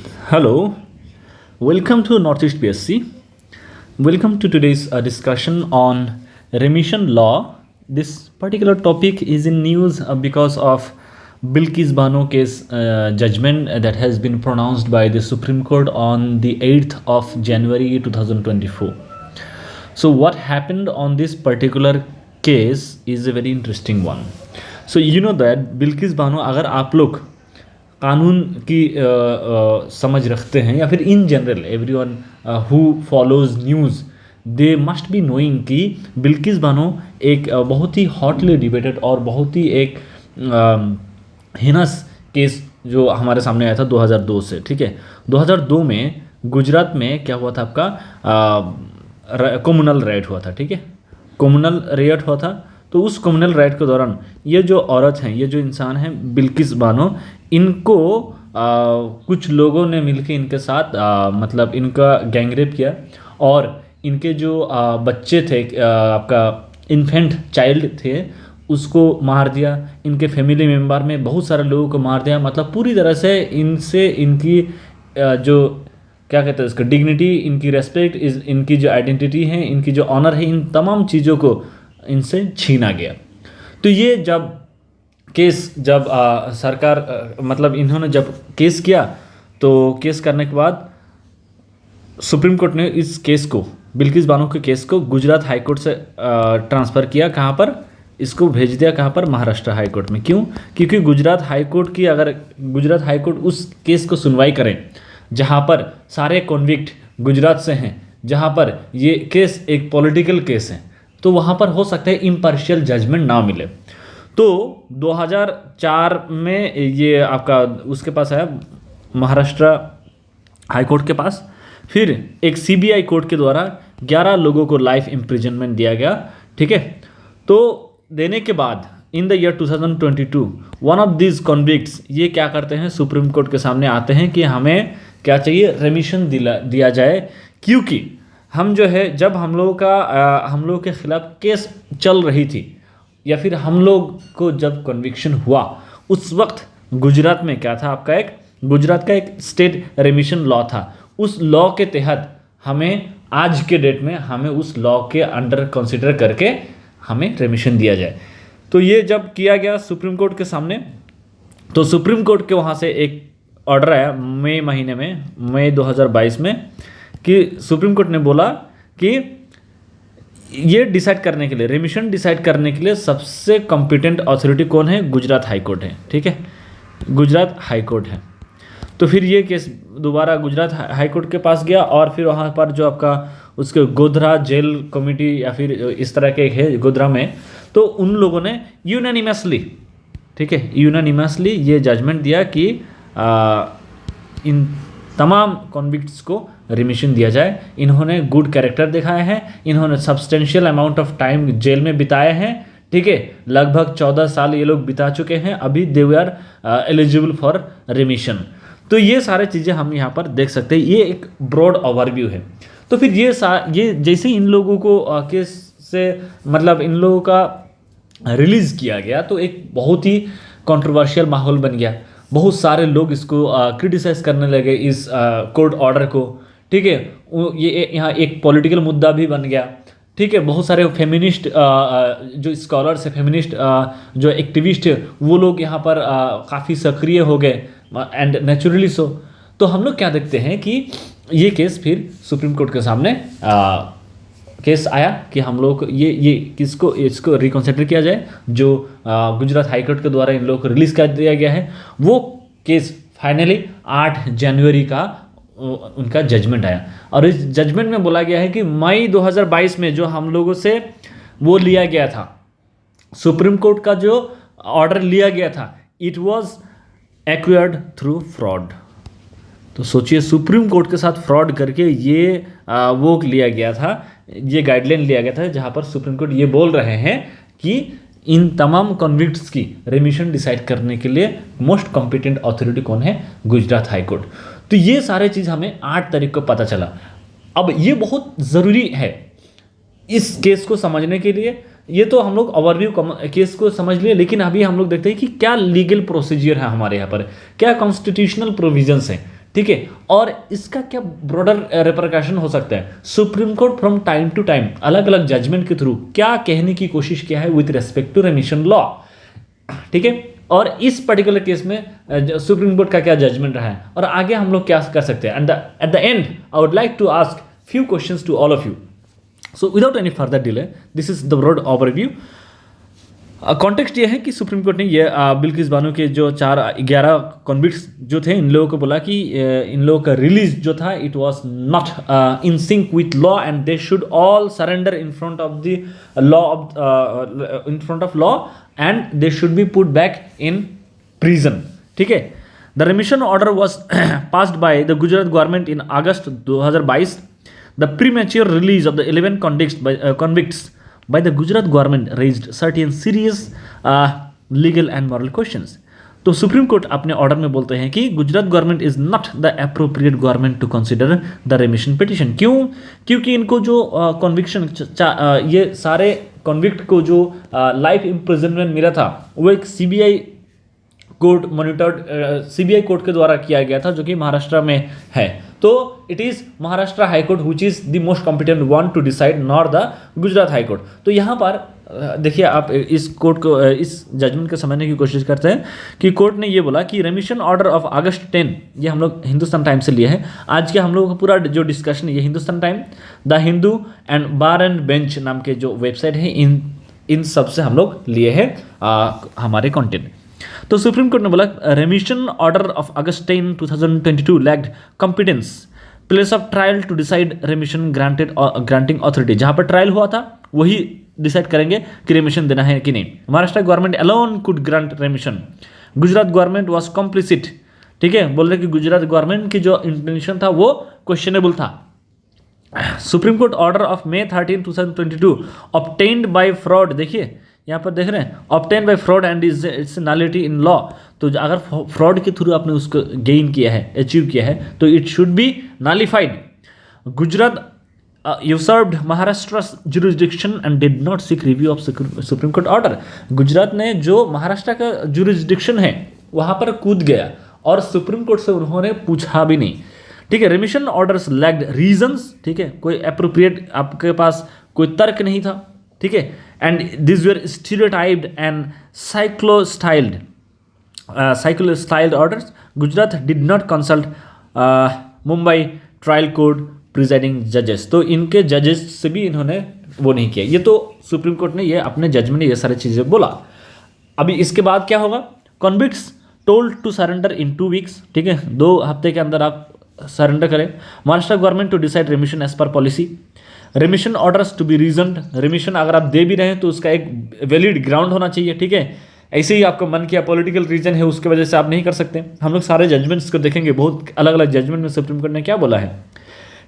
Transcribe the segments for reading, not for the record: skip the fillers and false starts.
Hello, welcome to Northeast PSC. Welcome to today's discussion on remission law. This particular topic is in news because of Bilkis Bano case judgment that has been pronounced by the Supreme Court on the 8th of January 2024. So what happened on this particular case is a very interesting one. So you know that Bilkis Bano, अगर आप लोग कानून की समझ रखते हैं या फिर in general everyone who follows news they must be knowing कि बिल्किस बानो एक बहुत ही हॉटली डिबेटेड और बहुत ही एक हिनस केस जो हमारे सामने आया था 2002 से, ठीक है। 2002 में गुजरात में क्या हुआ था, आपका कम्युनल राइट हुआ था, ठीक है। कम्युनल राइट हुआ था, तो उस कम्युनल राइट के दौरान ये जो औरत हैं, ये जो इंसान हैं बिल्किस बानो, इनको कुछ लोगों ने मिलकर इनके साथ मतलब इनका गैंगरेप किया और इनके जो बच्चे थे, आपका इन्फेंट चाइल्ड थे, उसको मार दिया। इनके फैमिली मेम्बर में बहुत सारे लोगों को मार दिया। मतलब पूरी तरह से इनसे इनकी जो क्या कहते हैं इसका डिग्निटी, इनकी रेस्पेक्ट, इनकी जो आइडेंटिटी है, इनकी जो ऑनर है, इन तमाम चीज़ों को इनसे छीना गया। तो ये जब सरकार मतलब इन्होंने जब केस किया, तो केस करने के बाद सुप्रीम कोर्ट ने इस केस को, बिल्किस बानो के केस को गुजरात हाई कोर्ट से ट्रांसफ़र किया। कहाँ पर इसको भेज दिया, कहाँ पर, महाराष्ट्र हाई कोर्ट में। क्यों? क्योंकि गुजरात हाई कोर्ट की, अगर गुजरात हाई कोर्ट उस केस को सुनवाई करें जहाँ पर सारे कॉन्विक्ट गुजरात से हैं, जहाँ पर ये केस एक पॉलिटिकल केस है, तो वहाँ पर हो सकता है इम्पार्शियल जजमेंट ना मिले। तो 2004 में ये आपका उसके पास आया, महाराष्ट्र हाई कोर्ट के पास। फिर एक सीबीआई कोर्ट के द्वारा 11 लोगों को लाइफ इम्प्रिजनमेंट दिया गया, ठीक है। तो देने के बाद in the year 2022 one of this convicts ये क्या करते हैं, सुप्रीम कोर्ट के सामने आते हैं कि हमें क्या चाहिए, रेमिशन दिया जाए। क्योंकि हम जो है, जब हम लोगों के खिलाफ केस चल रही थी या फिर हम लोग को जब कन्विक्शन हुआ, उस वक्त गुजरात में क्या था, आपका गुजरात का एक स्टेट रेमिशन लॉ था। उस लॉ के तहत हमें आज के डेट में हमें उस लॉ के अंडर कंसिडर करके हमें रेमिशन दिया जाए। तो ये जब किया गया सुप्रीम कोर्ट के सामने, तो सुप्रीम कोर्ट के वहाँ से एक ऑर्डर आया मई 2022 में, कि सुप्रीम कोर्ट ने बोला कि ये डिसाइड करने के लिए, रेमिशन डिसाइड करने के लिए सबसे कॉम्पिटेंट अथॉरिटी कौन है, गुजरात हाई कोर्ट है, ठीक है, गुजरात हाई कोर्ट है। तो फिर ये केस दोबारा गुजरात हाई कोर्ट के पास गया और फिर वहाँ पर जो आपका उसके गोधरा जेल कमेटी या फिर इस तरह के है गोधरा में, तो उन लोगों ने यूनानिमसली, ठीक है, यूनानिमसली ये जजमेंट दिया कि इन तमाम कॉन्विक्ट्स को रिमिशन दिया जाए। इन्होंने गुड कैरेक्टर दिखाए हैं, इन्होंने substantial amount of time jail में बिताए हैं, ठीक है, लगभग 14 साल ये लोग बिता चुके हैं, अभी they are eligible for remission. तो ये सारे चीज़ें हम यहाँ पर देख सकते हैं। ये एक ब्रॉड ओवरव्यू है। तो फिर ये जैसे इन लोगों को केस से मतलब इन लोगों का रिलीज़ किया गया, तो एक बहुत ही कंट्रोवर्शियल माहौल बन गया। बहुत सारे लोग इसको क्रिटिसाइज़ करने लगे, इस कोर्ट ऑर्डर को, ठीक है। ये यहाँ एक पॉलिटिकल मुद्दा भी बन गया, ठीक है। बहुत सारे फेमिनिस्ट जो स्कॉलर्स है, फेमिनिस्ट जो एक्टिविस्ट है, वो लोग यहाँ पर काफ़ी सक्रिय हो गए, एंड नेचुरली सो। तो हम लोग क्या देखते हैं कि ये केस फिर सुप्रीम कोर्ट के सामने केस आया कि हम लोग ये इसको रिकॉन्सिडर किया जाए। जो गुजरात हाई कोर्ट के द्वारा इन लोगों को रिलीज़ कर दिया गया है, वो केस फाइनली 8 जनवरी का उनका जजमेंट आया। और इस जजमेंट में बोला गया है कि मई 2022 में जो हम लोगों से वो लिया गया था, सुप्रीम कोर्ट का जो ऑर्डर लिया गया था, it was acquired through fraud. तो सोचिए, सुप्रीम कोर्ट के साथ फ्रॉड करके ये वो लिया गया था, ये गाइडलाइन लिया गया था, जहाँ पर सुप्रीम कोर्ट ये बोल रहे हैं कि इन तमाम कॉन्विक्ट्स की रेमिशन डिसाइड करने के लिए मोस्ट कॉम्पिटेंट अथॉरिटी कौन है, गुजरात हाई कोर्ट। तो ये सारे चीज़ हमें 8 तारीख को पता चला। अब ये बहुत ज़रूरी है इस केस को समझने के लिए। ये तो हम लोग ओवरव्यू केस को समझ लिए, लेकिन अभी हम लोग देखते हैं कि क्या लीगल प्रोसीजर है हमारे यहाँ पर, क्या कॉन्स्टिट्यूशनल प्रोविजंस हैं, ठीक है। और इसका क्या ब्रॉडर रिपरकशन हो सकता है, supreme court from time to time अलग अलग जजमेंट के थ्रू क्या कहने की कोशिश किया है with respect to remission law, ठीक है। और इस पर्टिकुलर केस में सुप्रीम कोर्ट का क्या जजमेंट रहा है और आगे हम लोग क्या कर सकते हैं। And at the end I would like to ask few questions to all of you. So without any further delay, this is the broad overview. Context ये है कि सुप्रीम कोर्ट ने ये बिल्किस बानो के जो 11 कॉन्विक्ट्स जो थे इन लोगों को बोला कि इन लोगों का रिलीज जो था it was not in sync with law and they should all surrender in front of the law of law and they should be put back in prison, ठीक है। The रेमिशन order was passed by the Gujarat government in August 2022. The premature release of the 11 convicts by the Gujarat government raised certain serious legal and moral questions. तो supreme court अपने order में बोलते हैं कि Gujarat government is not the appropriate government to consider the remission petition. क्यों? क्योंकि इनको जो कॉन्विक्शन ये सारे कॉन्विक्ट को जो लाइफ इम्प्रिजनमेंट मिला था वो एक CBI court monitored CBI court के द्वारा किया गया था जो कि महाराष्ट्र में है. तो it is Maharashtra high court which is the most competent one two decide, not the Gujarat high court. तो यहाँ पर देखिए आप इस कोर्ट को इस जजमेंट को समझने की कोशिश करते हैं कि कोर्ट ने ये बोला कि रेमिशन ऑर्डर ऑफ अगस्त 10, ये हम लोग हिंदुस्तान टाइम से लिए हैं. आज के हम लोगों का पूरा जो डिस्कशन ये Hindustan time, the Hindu and bar and bench नाम के जो वेबसाइट है इन सब से हम लोग लिए हैं हमारे कंटेंट. तो सुप्रीम कोर्ट ने बोला remission order of August 10, 2022 lacked competence place of trial to decide remission granting authority. जहां पर ट्रायल हुआ था वही डिसाइड करेंगे कि रेमिशन देना है कि नहीं. Maharashtra government alone could grant रेमिशन. Gujarat government was complicit. ठीक है, बोल रहे कि गुजरात गवर्नमेंट की जो इंटेंशन था वो क्वेश्चनेबल था. Supreme court order of May 13, 2022 obtained by fraud. देखिए यहाँ पर देख रहे हैं obtain bye fraud and it's nullity in law. तो अगर फ्रॉड के थ्रू आपने उसको गेन किया है, अचीव किया है, तो it should be nullified. Gujarat usurped Maharashtra jurisdiction and did not seek review of supreme court order. Gujarat ने जो महाराष्ट्र का जुरिस्डिक्शन है वहाँ पर कूद गया और सुप्रीम कोर्ट से उन्होंने पूछा भी नहीं. ठीक है, रेमिशन ऑर्डर्स लैक्ड रीजंस. ठीक है, कोई अप्रोप्रिएट आपके पास कोई तर्क नहीं था. ठीक है, and this were stereotyped and cyclo-styled orders. Gujarat did not consult Mumbai trial court presiding जजेस. तो इनके जजेस से भी इन्होंने वो नहीं किया. ये तो सुप्रीम कोर्ट ने ये अपने जजमेंट ये सारी चीज़ें बोला. अभी इसके बाद क्या होगा? Convicts told to surrender in 2 weeks. ठीक है, 2 हफ्ते के अंदर आप सरेंडर करें. Maharashtra government to decide remission as per policy. Remission orders to be reasoned. Remission अगर आप दे भी रहे हैं तो उसका एक वैलिड ग्राउंड होना चाहिए. ठीक है, ऐसे ही आपको मन किया पॉलिटिकल रीजन है उसके वजह से आप नहीं कर सकते. हम लोग सारे जजमेंट्स को देखेंगे, बहुत अलग अलग जजमेंट में सुप्रीम कोर्ट ने क्या बोला है.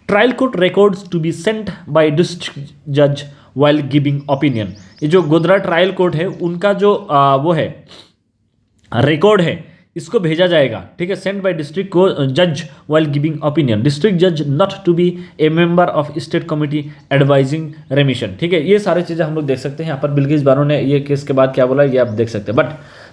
Trial court records to be sent by district जज वाइल गिविंग ओपिनियन. ये जो गोधरा ट्रायल कोर्ट है उनका जो वो है रिकॉर्ड है इसको भेजा जाएगा. ठीक है, सेंट बाय डिस्ट्रिक्ट को जज वाइल गिविंग ओपिनियन. डिस्ट्रिक्ट जज not to be a member of state committee advising remission. ठीक है, ये सारी चीज़ें हम लोग देख सकते हैं. यहाँ पर बिल्किस बानो ने ये केस के बाद क्या बोला ये आप देख सकते हैं. But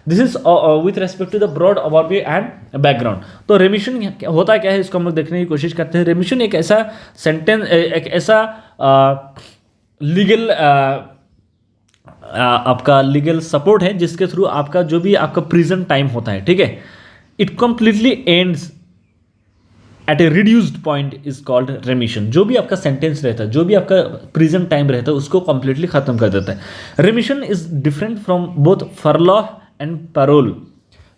this is with respect to the broad overview and background. तो रेमिशन होता क्या है इसको हम लोग देखने की कोशिश करते हैं. रेमिशन एक ऐसा सेंटेंस, एक ऐसा लीगल आपका लीगल सपोर्ट है जिसके थ्रू आपका जो भी आपका प्रिजन टाइम होता है, ठीक है, it completely ends at A reduced point is called रेमिशन. जो भी आपका सेंटेंस रहता है, जो भी आपका प्रिजन टाइम रहता है उसको कंप्लीटली खत्म कर देता है. Remission is different from both furlough and parole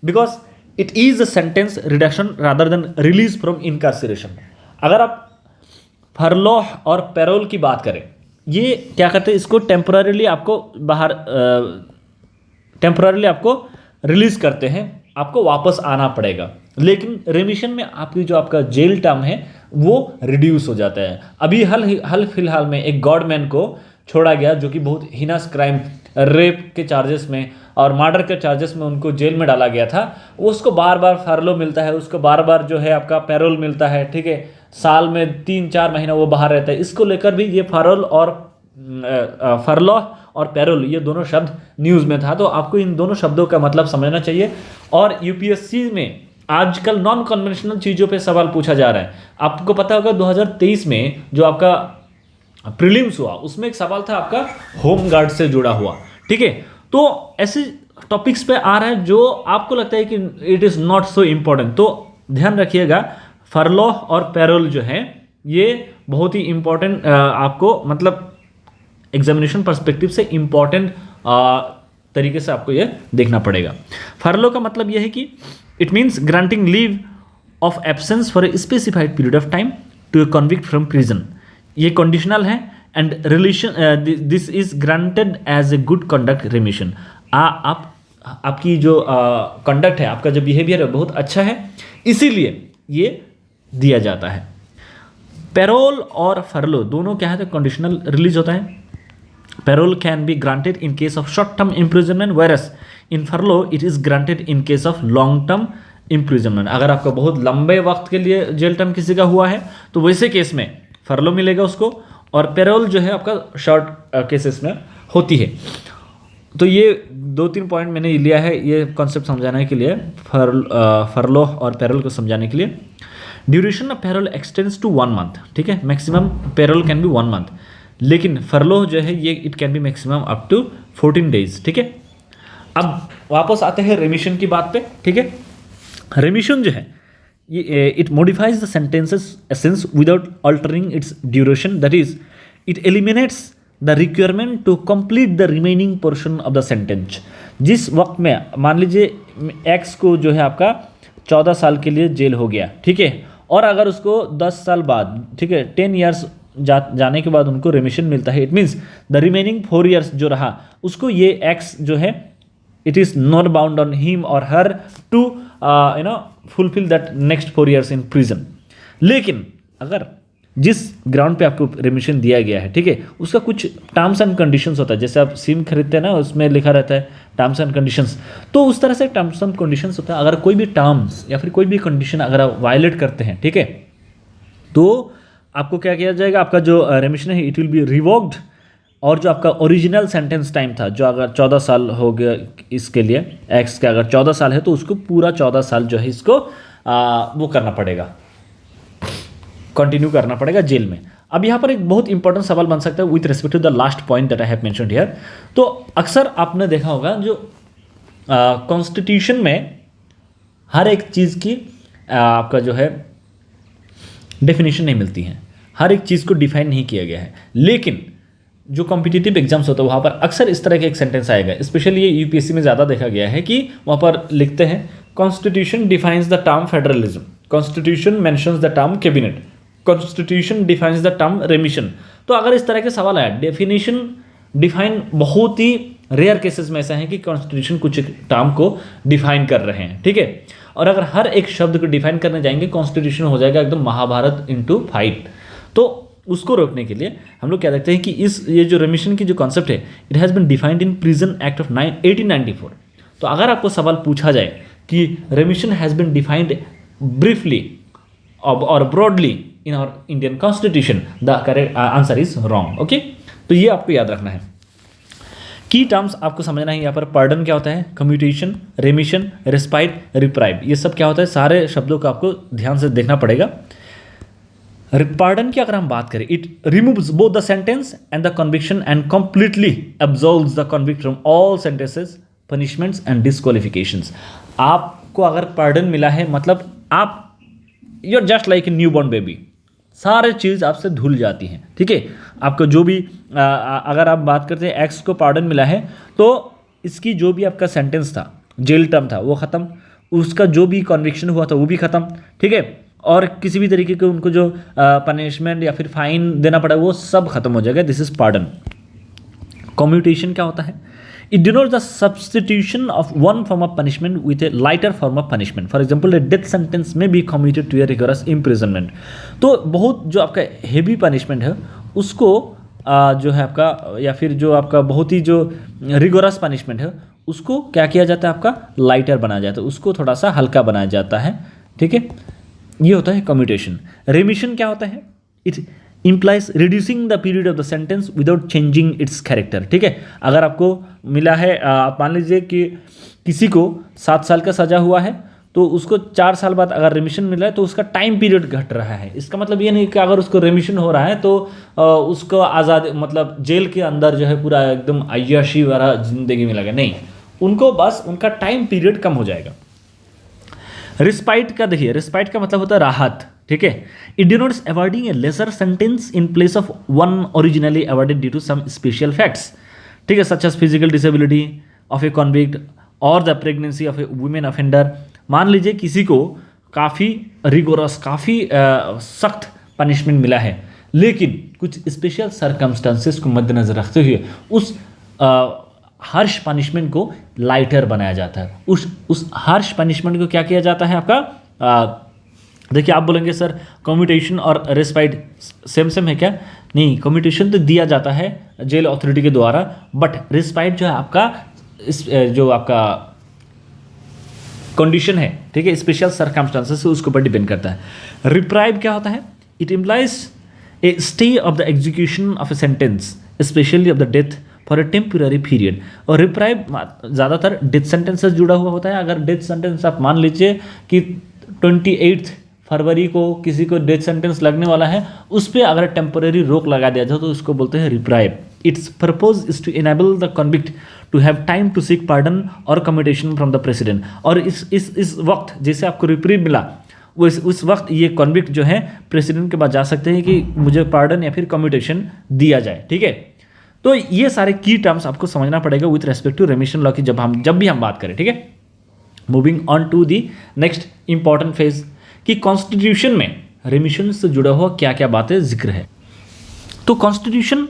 because it is a sentence reduction rather than release from incarceration. अगर आप फरलॉ और पैरोल की बात करें, ये क्या करते हैं, इसको टेम्पररीली आपको बाहर टेम्पररीली आपको रिलीज करते हैं, आपको वापस आना पड़ेगा. लेकिन रेमिशन में आपकी जो आपका जेल टर्म है वो रिड्यूस हो जाता है. अभी हाल फिलहाल में एक गॉडमैन को छोड़ा गया जो कि बहुत हिनास क्राइम, रेप के चार्जेस में और मर्डर के चार्जेस में उनको जेल में डाला गया था. उसको बार बार फरलो मिलता है, उसको बार बार जो है आपका पैरोल मिलता है. ठीक है, साल में 3-4 महीना वो बाहर रहता है. इसको लेकर भी ये फरल और फरलॉ और पैरोल ये दोनों शब्द न्यूज़ में था. तो आपको इन दोनों शब्दों का मतलब समझना चाहिए. और यूपीएससी में आजकल नॉन कन्वेंशनल चीज़ों पे सवाल पूछा जा रहा है। आपको पता होगा 2023 में जो आपका प्रीलिम्स हुआ उसमें एक सवाल था आपका होम गार्ड से जुड़ा हुआ, ठीक है। तो ऐसे टॉपिक्स पे आ रहा है जो आपको लगता है कि it is not so important, तो ध्यान रखिएगा फरलो और पैरोल जो है ये बहुत ही इम्पोर्टेंट आपको मतलब एग्जामिनेशन पर्सपेक्टिव से इम्पोर्टेंट तरीके से आपको ये देखना पड़ेगा। फरलो का मतलब ये है कि it means granting leave of absence for a specified period of time to a convict from prison. ये कंडीशनल है and relation this is granted as a good conduct remission. आपकी जो कंडक्ट है, आपका जो बिहेवियर है बहुत अच्छा है, इसीलिए ये दिया जाता है। पैरोल और फरलो दोनों क्या है तो कंडीशनल रिलीज होता है। Parole can be granted in case of short term imprisonment, versus in furlough it is granted in case of long term imprisonment. अगर आपको बहुत लंबे वक्त के लिए जेल टर्म किसी का हुआ है तो वैसे केस में फरलो मिलेगा उसको, और पैरोल जो है आपका शॉर्ट केसेस में होती है। तो ये 2-3 पॉइंट मैंने लिया है ये कॉन्सेप्ट समझाने के लिए, फरलो और पैरोल को समझाने के लिए। Duration of parole extends to 1 month, ठीक है। Maximum parole can be 1 month, लेकिन फरलो जो है ये it can be maximum up to 14 days, ठीक है। अब वापस आते हैं रेमिशन की बात पे, ठीक है। रेमिशन जो है ये it modifies the sentences essence without altering its duration, that is it eliminates the requirement to complete the remaining portion of the sentence. जिस वक्त में मान लीजिए एक्स को जो है आपका 14 साल के लिए जेल हो गया, ठीक है, और अगर उसको 10 साल बाद, ठीक है, 10 ईयर्स जाने के बाद उनको रिमिशन मिलता है, it means the remaining 4 years जो रहा उसको ये एक्स जो है it is not bound on him और हर to fulfil that next 4 years in prison. लेकिन अगर जिस ग्राउंड पे आपको रिमिशन दिया गया है, ठीक है, उसका कुछ टर्म्स एंड कंडीशंस होता है। जैसे आप सिम खरीदते हैं ना, उसमें लिखा रहता है टर्म्स एंड कंडीशंस, तो उस तरह से टर्म्स एंड कंडीशंस होता है। अगर कोई भी टर्म्स या फिर कोई भी कंडीशन अगर आप वायलेट करते हैं, ठीक है, तो आपको क्या किया जाएगा, आपका जो रिमिशन है इट विल बी रिवोक्ड, और जो आपका ओरिजिनल सेंटेंस टाइम था, जो अगर 14 साल हो गया इसके लिए, एक्स का अगर 14 साल है तो उसको पूरा 14 साल जो है इसको वो करना पड़ेगा, कंटिन्यू करना पड़ेगा जेल में। अब यहाँ पर एक बहुत इंपॉर्टेंट सवाल बन सकता है with respect to the last point that I have mentioned here. तो अक्सर आपने देखा होगा जो कॉन्स्टिट्यूशन में हर एक चीज़ की आपका जो है डेफिनेशन नहीं मिलती है, हर एक चीज़ को डिफाइन नहीं किया गया है। लेकिन जो कॉम्पिटिटिव एग्जाम्स होता है वहाँ पर अक्सर इस तरह के एक सेंटेंस आएगा, स्पेशली ये यूपीएससी में ज़्यादा देखा गया है कि वहाँ पर लिखते हैं constitution defines the term federalism, constitution mentions the term cabinet, constitution defines the term रेमिशन। तो अगर इस तरह के सवाल आया, डेफिनेशन डिफाइन बहुत ही रेयर केसेस में ऐसा है कि कॉन्स्टिट्यूशन कुछ टर्म को डिफाइन कर रहे हैं, ठीक है। और अगर हर एक शब्द को डिफाइन करने जाएंगे कॉन्स्टिट्यूशन हो जाएगा एकदम महाभारत इंटू 5। तो उसको रोकने के लिए हम लोग क्या देखते हैं कि ये जो रेमिशन की जो कॉन्सेप्ट है it has been defined in prison act of 1894। तो अगर आपको सवाल पूछा जाए कि remission has been defined briefly और broadly in our Indian constitution, the correct answer is wrong, okay. तो ये आपको याद रखना है। की टर्म्स आपको समझना है यहाँ पर, पार्डन क्या होता है, कम्यूटेशन, रेमिशन, रेस्पाइट, रिप्राइव, ये सब क्या होता है, सारे शब्दों को आपको ध्यान से देखना पड़ेगा। पार्डन की अगर हम बात करें, it removes both the sentence and the conviction and completely absolves the convict from all sentences, punishments and disqualifications. आपको अगर पार्डन मिला है मतलब आप you are just like a new born baby, सारे चीज़ आपसे धुल जाती हैं, ठीक है। आपको जो भी अगर आप बात करते हैं एक्स को पार्डन मिला है तो इसकी जो भी आपका सेंटेंस था, जेल टर्म था वो ख़त्म, उसका जो भी कन्विक्शन हुआ था वो भी ख़त्म, ठीक है, और किसी भी तरीके के उनको जो पनिशमेंट या फिर फाइन देना पड़ा वो सब खत्म हो जाएगा। This is pardon. कम्यूटेशन क्या होता है, it denotes the substitution of one form of punishment with a lighter form of punishment. For example a death sentence में be commuted to a rigorous imprisonment. तो बहुत जो आपका हेवी पनिशमेंट है उसको जो है आपका, या फिर जो आपका बहुत ही जो रिगोरस पनिशमेंट है उसको क्या किया जाता है, आपका लाइटर बनाया जाता है, उसको थोड़ा सा हल्का बनाया जाता है, ठीक है। ये होता है कम्यूटेशन। रेमिशन क्या होता है, it implies reducing the period of the sentence without changing its character, ठीक है। अगर आपको मिला है, आप मान लीजिए कि किसी को 7 साल का सज़ा हुआ है तो उसको 4 साल बाद अगर रेमिशन मिल रहा है तो उसका टाइम पीरियड घट रहा है। इसका मतलब ये नहीं कि अगर उसको रेमिशन हो रहा है तो उसको आज़ाद मतलब जेल के अंदर जो है पूरा एकदम अय्याशी वाला जिंदगी मिलेगा, नहीं, उनको बस उनका टाइम पीरियड कम हो जाएगा। रिस्पाइट का देखिए, रिस्पाइट का मतलब होता है राहत, ठीक है। It denotes avoiding a lesser sentence in place of one originally avoided due to some special facts, ठीक है, such as physical disability of a convict और the pregnancy of a woman offender. मान लीजिए किसी को काफ़ी रिगोरस, काफ़ी सख्त पनिशमेंट मिला है, लेकिन कुछ स्पेशल सर्कमस्टांसेस को मद्देनजर रखते हुए उस हार्श पनिशमेंट को लाइटर बनाया जाता है। उस हार्श पनिशमेंट को क्या किया जाता है आपका, देखिए आप बोलेंगे सर कम्यूटेशन और रेस्पाइट सेम सेम है क्या? नहीं, कम्यूटेशन तो दिया जाता है जेल अथॉरिटी के द्वारा, बट रेस्पाइट जो है आपका जो आपका कंडीशन है, ठीक है, स्पेशल सर्कमस्टांसेस से उसके ऊपर डिपेंड करता है। रिप्राइव क्या होता है? It implies A stay of the execution of a sentence specially of the death for a temporary period. और रिप्राइव ज़्यादातर डेथ सेंटेंस से जुड़ा हुआ होता है। अगर डेथ सेंटेंस आप मान लीजिए कि 28 फरवरी को किसी को डेथ सेंटेंस लगने वाला है, उस पर अगर टेम्पररी रोक लगा दिया जाए तो उसको बोलते हैं reprieve. Its purpose is to enable the convict to have time to seek pardon और कम्यूटेशन फ्रॉम द प्रेसिडेंट। और इस वक्त जैसे आपको रिप्रीव मिला, वो उस वक्त ये कॉन्विक्ट जो है प्रेसिडेंट के पास जा सकते हैं कि मुझे पार्डन या फिर कम्यूटेशन दिया जाए, ठीक है। तो ये सारे की टर्म्स आपको समझना पड़ेगा with respect to remission law की जब भी हम बात करें, ठीक है। Moving on to the next important phase कि कॉन्स्टिट्यूशन में रेमिशन से जुड़ा हुआ क्या क्या बातें जिक्र है। तो कॉन्स्टिट्यूशन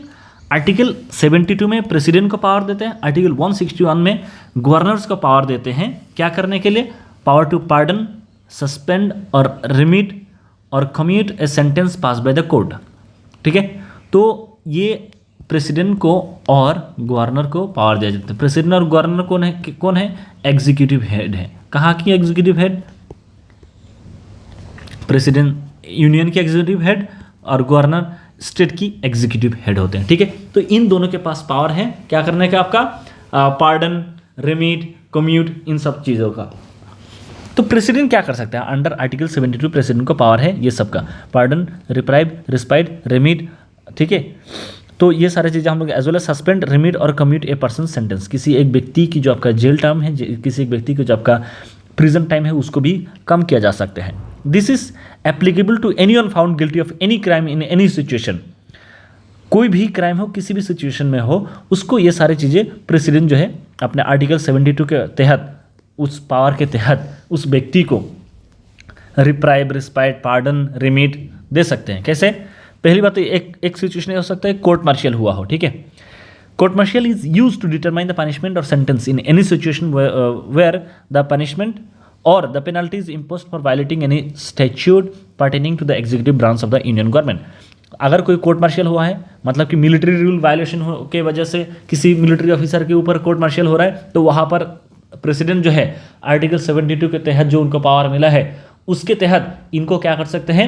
आर्टिकल 72 में प्रेसिडेंट को पावर देते हैं, आर्टिकल 161 में गवर्नर्स को पावर देते हैं क्या करने के लिए? पावर टू पार्डन, सस्पेंड और रिमिट और commute a sentence pass by the court, ठीक है। तो ये प्रेसिडेंट को और गवर्नर को पावर दिया जाता है। प्रेसिडेंट और गवर्नर कौन है? एग्जीक्यूटिव हेड है। कहाँ की एग्जीक्यूटिव हेड? प्रेसिडेंट यूनियन की एग्जीक्यूटिव हेड और गवर्नर स्टेट की एग्जीक्यूटिव हेड होते हैं, ठीक है। तो इन दोनों के पास पावर है क्या करने का आपका? पार्डन, रिमिट, कम्यूट, इन सब चीज़ों का। तो प्रेसिडेंट क्या कर सकता है? अंडर आर्टिकल 72 प्रेसिडेंट को पावर है ये सबका, पार्डन, रिप्राइव, रिस्पाइट, रिमिट, ठीक है। तो ये सारी चीज़ें हम लोग as well as suspend, remit और कम्यूट ए पर्सन सेंटेंस, किसी एक व्यक्ति की जो आपका जेल टर्म है, किसी एक व्यक्ति की जो आपका प्रिजन टाइम है, उसको भी कम किया जा सकता है। This is applicable to anyone found guilty of any crime in any situation. कोई भी क्राइम हो, किसी भी सिचुएशन में हो, उसको ये सारी चीज़ें प्रेसिडेंट जो है अपने आर्टिकल 72 के तहत, उस पावर के तहत उस व्यक्ति को रिप्राइव, रिस्पाइट, पार्डन, रिमिट दे सकते हैं। कैसे? पहली बात तो एक सिचुएशन हो सकता है कोर्ट मार्शियल हुआ हो, ठीक है। Court martial is use to determine the punishment और sentence in any situation where the punishment और the penalties imposed for violating any statute pertaining to the executive branch of the union government. अगर कोई court martial हुआ है, मतलब कि military rule violation के वजह से किसी मिलिट्री ऑफिसर के ऊपर कोर्ट मार्शियल हो रहा है, तो वहाँ पर प्रेसिडेंट जो है आर्टिकल 72 के तहत जो उनको पावर मिला है, उसके तहत इनको क्या कर सकते हैं?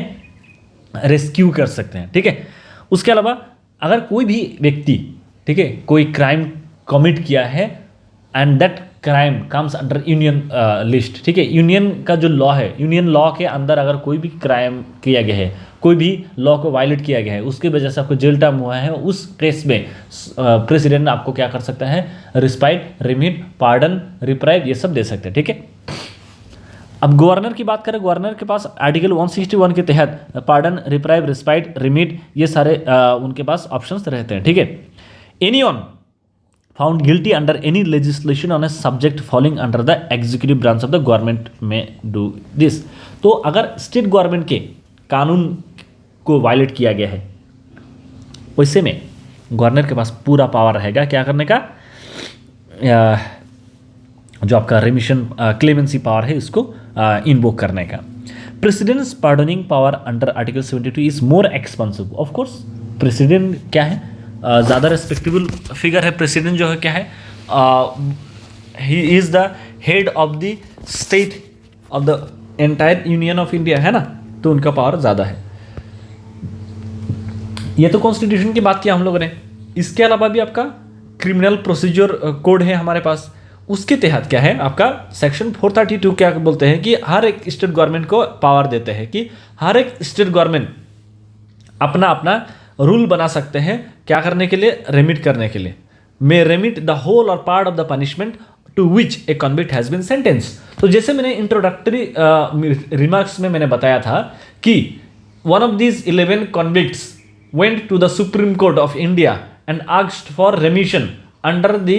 रेस्क्यू कर सकते हैं, ठीक है। उसके अलावा अगर कोई भी व्यक्ति, ठीक है, कोई क्राइम कमिट किया है and that crime comes under union list, ठीक है, यूनियन का जो लॉ है, यूनियन लॉ के अंदर अगर कोई भी क्राइम किया गया है, कोई भी लॉ को वायलेट किया गया है, उसकी वजह से आपको जेल टर्म हुआ है, उस केस में प्रेसिडेंट आपको क्या कर सकता है? रिस्पाइट, रिमिट, पार्डन, रिप्राइव, ये सब दे सकते हैं, ठीक है। अब गवर्नर की बात करें, गवर्नर के पास आर्टिकल 161 के तहत पार्डन, रिप्राइव, रिस्पाइट, रिमिट, ये सारे उनके पास ऑप्शंस रहते हैं, ठीक है। Anyone found guilty under any legislation on a subject falling under the executive branch of the government में डू दिस। तो अगर स्टेट गवर्नमेंट के कानून को वायलेट किया गया है, वैसे में गवर्नर के पास पूरा पावर रहेगा क्या करने का? जो आपका रेमिशन क्लेमेंसी पावर है, इसको इन्वोक करने का। President's pardoning power under article 72 is more expensive. Of course president क्या है? ज़्यादा रेस्पेक्टेबल फिगर है। प्रेसिडेंट जो है क्या है? He is the head of the state of the entire union of India, है ना, तो उनका पावर ज़्यादा है। ये तो कॉन्स्टिट्यूशन की बात किया हम लोगों ने। इसके अलावा भी आपका क्रिमिनल प्रोसीजर कोड है हमारे पास, उसके तहत क्या है आपका सेक्शन 432 क्या बोलते हैं कि हर एक स्टेट गवर्नमेंट को पावर देते हैं कि हर एक स्टेट गवर्नमेंट अपना अपना रूल बना सकते हैं क्या करने के लिए, रेमिट करने के लिए। मे रेमिट द होल और part of the punishment to which a convict has been sentence. तो जैसे मैंने इंट्रोडक्टरी रिमार्क्स में मैंने बताया था कि one of these 11 convicts went to the supreme court of India and asked for remission under the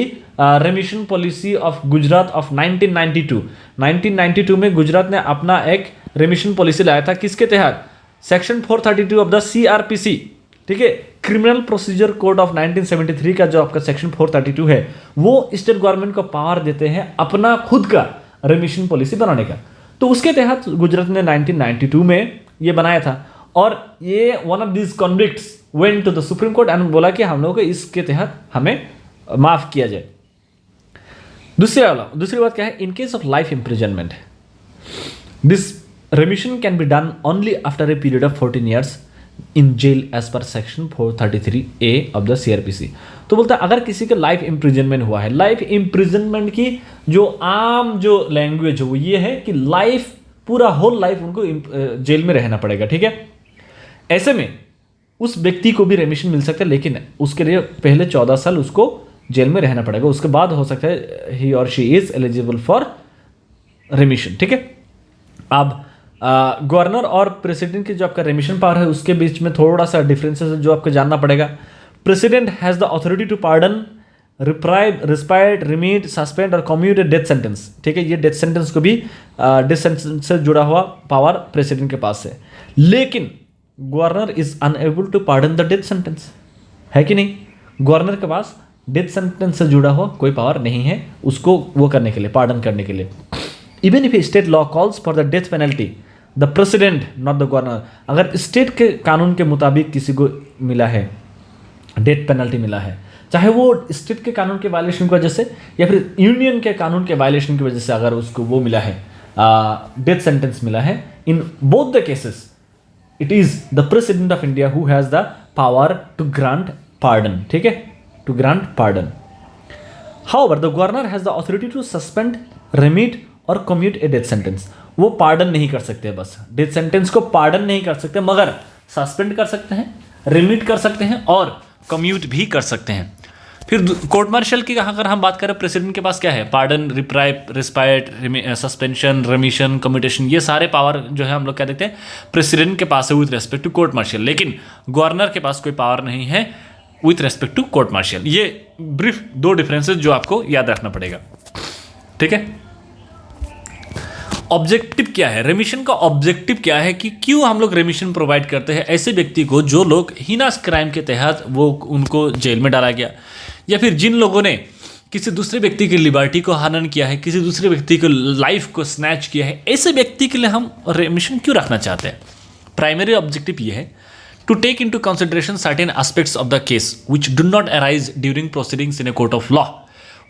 remission policy of Gujarat of 1992 में गुजरात ने अपना एक रेमिशन पॉलिसी लाया था। किसके तहत? सेक्शन 432 ऑफ द CRPC, ठीक है, क्रिमिनल प्रोसीजर कोड ऑफ 1973 का जो आपका सेक्शन 432 है वो स्टेट गवर्नमेंट को पावर देते हैं अपना खुद का रेमिशन पॉलिसी बनाने का। तो उसके तहत गुजरात ने 1992 में ये बनाया था और ये one of this convicts went to the supreme court and बोला कि हम लोगों को इसके तहत हमें माफ किया जाए। दूसरी बात क्या है? In case of life imprisonment this remission can be done only after a period of 14 years in jail as per section 433A of the CRPC। तो बोलता है अगर किसी का लाइफ इम्प्रिजनमेंट हुआ है, लाइफ इम्प्रिजनमेंट की जो आम जो लैंग्वेज है वो ये है कि लाइफ, पूरा होल लाइफ उनको जेल में रहना पड़ेगा, ठीक है। ऐसे में उस व्यक्ति को भी रेमिशन मिल सकता है, लेकिन उसके लिए पहले 14 साल उसको जेल में रहना पड़ेगा, उसके बाद हो सकता है ही और शी इज एलिजिबल फॉर रेमिशन, ठीक है। अब गवर्नर और प्रेसिडेंट की जो आपका रेमिशन पावर है उसके बीच में थोड़ा सा डिफरेंसेस है जो आपको जानना पड़ेगा। President has the authority to pardon, reprieve, respite, remit, suspend और कम्यूट ए डेथ सेंटेंस, ठीक है। ये डेथ सेंटेंस को भी डेथ सेंटेंस से जुड़ा हुआ पावर प्रेसिडेंट के पास है, लेकिन governor is unable to pardon the death sentence, है कि नहीं? गवर्नर के पास डेथ सेंटेंस से जुड़ा हुआ कोई पावर नहीं है उसको वो करने के लिए, पार्डन करने के लिए। Even if A state law calls for the death penalty the president not the governor, अगर स्टेट के कानून के मुताबिक किसी को मिला है डेथ पेनल्टी मिला है, चाहे वो स्टेट के कानून के वायलेशन की वजह से या फिर यूनियन के कानून के वायलेशन की वजह से अगर उसको वो मिला है, डेथ सेंटेंस मिला है, in both the cases it is the president of India who has the power to grant pardon, ठीक है, to grant pardon. However the governor has the authority to suspend, remit और commute a death sentence. वो pardon नहीं कर सकते, बस death sentence को pardon नहीं कर सकते, मगर सस्पेंड कर सकते हैं, रिमिट कर सकते हैं और कम्यूट भी कर सकते हैं। फिर कोर्ट मार्शल की अगर हम बात करें, प्रेसिडेंट के पास क्या है? Pardon, reprieve, respite, suspension, रेमिशन, commutation, ये सारे पावर जो है हम लोग क्या देखते हैं प्रेसिडेंट के पास है with respect to court martial, लेकिन गवर्नर के पास कोई पावर नहीं है with respect to court martial. ये ब्रीफ 2 डिफरेंसेस जो आपको याद रखना पड़ेगा, ठीक है। ऑब्जेक्टिव क्या है? रेमिशन का ऑब्जेक्टिव क्या है कि क्यों हम लोग रेमिशन प्रोवाइड करते हैं ऐसे व्यक्ति को जो लोग हीनास क्राइम के तहत वो उनको जेल में डाला गया, या फिर जिन लोगों ने किसी दूसरे व्यक्ति की लिबर्टी को हनन किया है, किसी दूसरे व्यक्ति को लाइफ को स्नैच किया है, ऐसे व्यक्ति के लिए हम रेमिशन क्यों रखना चाहते हैं? प्राइमरी ऑब्जेक्टिव ये है to take into consideration certain aspects of the case which do not arise during proceedings in a court of law.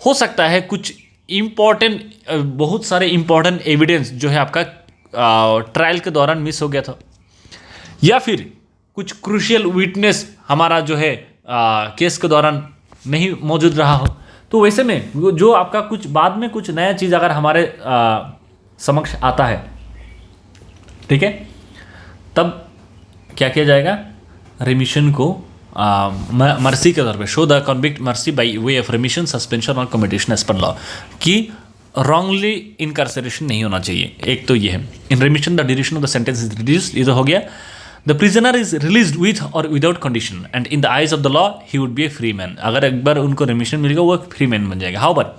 हो सकता है कुछ इम्पॉर्टेंट, बहुत सारे इम्पॉर्टेंट एविडेंस जो है आपका ट्रायल के दौरान मिस हो गया था, या फिर कुछ क्रूशियल विटनेस हमारा जो है केस के दौरान नहीं मौजूद रहा हो, तो वैसे में जो आपका कुछ बाद में कुछ नया चीज़ अगर हमारे समक्ष आता है, ठीक है, तब क्या किया जाएगा? रेमिशन को मर्सी के तौर पे show the convict mercy by way of remission, suspension और कम्यूटेशन एज पर लॉ, कि रॉन्गली इनकार्सरेशन नहीं होना चाहिए। एक तो ये है, in remission the duration of the sentence is reduced, ये तो हो गया। The prisoner is released with और without condition and in the eyes of the law he would be a free man. अगर एक बार उनको रेमिशन मिल गया वो एक फ्री मैन बन जाएगा। However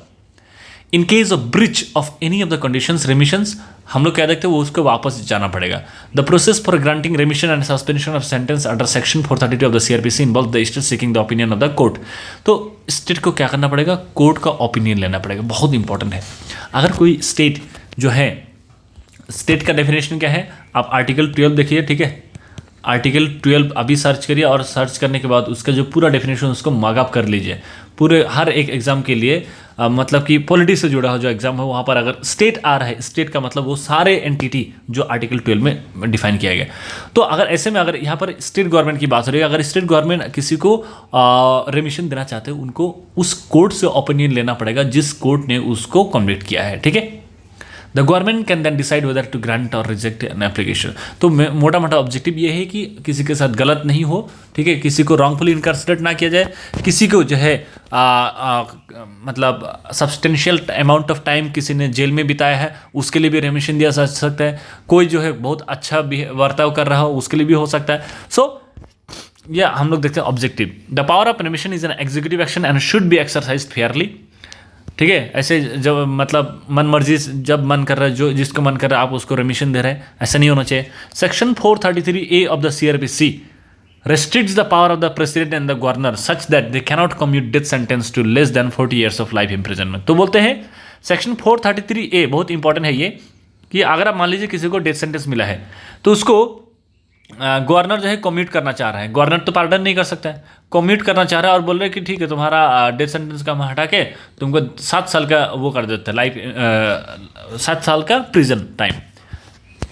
in case of breach of any of the conditions remissions, हम लोग क्या देखते हैं वो उसको वापस जाना पड़ेगा। The process for granting रेमिशन and suspension of sentence under section 432 of the CRPC involve the state seeking the opinion of the court. तो स्टेट को क्या करना पड़ेगा? कोर्ट का ओपिनियन लेना पड़ेगा, बहुत इंपॉर्टेंट है। अगर कोई स्टेट जो है, स्टेट का डेफिनेशन क्या है? आप आर्टिकल 12 देखिए, ठीक है, आर्टिकल 12 अभी सर्च करिए और सर्च करने के बाद उसका जो पूरा डेफिनेशन उसको मार्कअप कर लीजिए। पूरे हर एक एग्जाम के लिए मतलब कि पॉलिटिक्स से जुड़ा हो जो एग्जाम है वहाँ पर अगर स्टेट आ रहा है, स्टेट का मतलब वो सारे एंटिटी जो आर्टिकल 12 में डिफाइन किया गया। तो अगर ऐसे में अगर यहाँ पर स्टेट गवर्नमेंट की बात हो रही है, अगर स्टेट गवर्नमेंट किसी को रेमिशन देना चाहते हैं, उनको उस कोर्ट से ओपिनियन लेना पड़ेगा जिस कोर्ट ने उसको कन्विक्ट किया है, ठीक है। The government can then decide whether to grant और रिजेक्ट एन एप्लीकेशन। तो मोटा मोटा ऑब्जेक्टिव ये है कि किसी के साथ गलत नहीं हो, ठीक है, किसी को रॉन्गफुली इनकार्सरेट ना किया जाए, किसी को जो है मतलब सब्सटेंशियल अमाउंट ऑफ टाइम किसी ने जेल में बिताया है उसके लिए भी रेमिशन दिया जा सकता है, कोई जो है बहुत अच्छा बर्ताव कर रहा हो उसके लिए भी हो सकता है। सो या हम लोग देखते हैं objective, the power of रेमिशन is an executive action and should be exercised Fairlie, ठीक है। ऐसे जब मतलब मन मर्जी जब मन कर रहा है, जो जिसको मन कर रहा है आप उसको रेमिशन दे रहे हैं, ऐसा नहीं होना चाहिए। Section 433A of the CRPC restricts the power of the president and the governor such that they cannot commute death sentence to less than 40 years of life imprisonment। तो बोलते हैं सेक्शन 433A बहुत इंपॉर्टेंट है ये, कि अगर आप मान लीजिए किसी को डेथ सेंटेंस मिला है तो उसको गवर्नर जो है कम्यूट करना चाह रहा है, गवर्नर तो पार्डन नहीं कर सकता है, कम्यूट करना चाह रहा है और बोल रहे हैं कि ठीक है तुम्हारा डेथ सेंटेंस का हम हटा के तुमको 7 साल का वो कर देते हैं, लाइफ 7 साल का प्रिजन टाइम।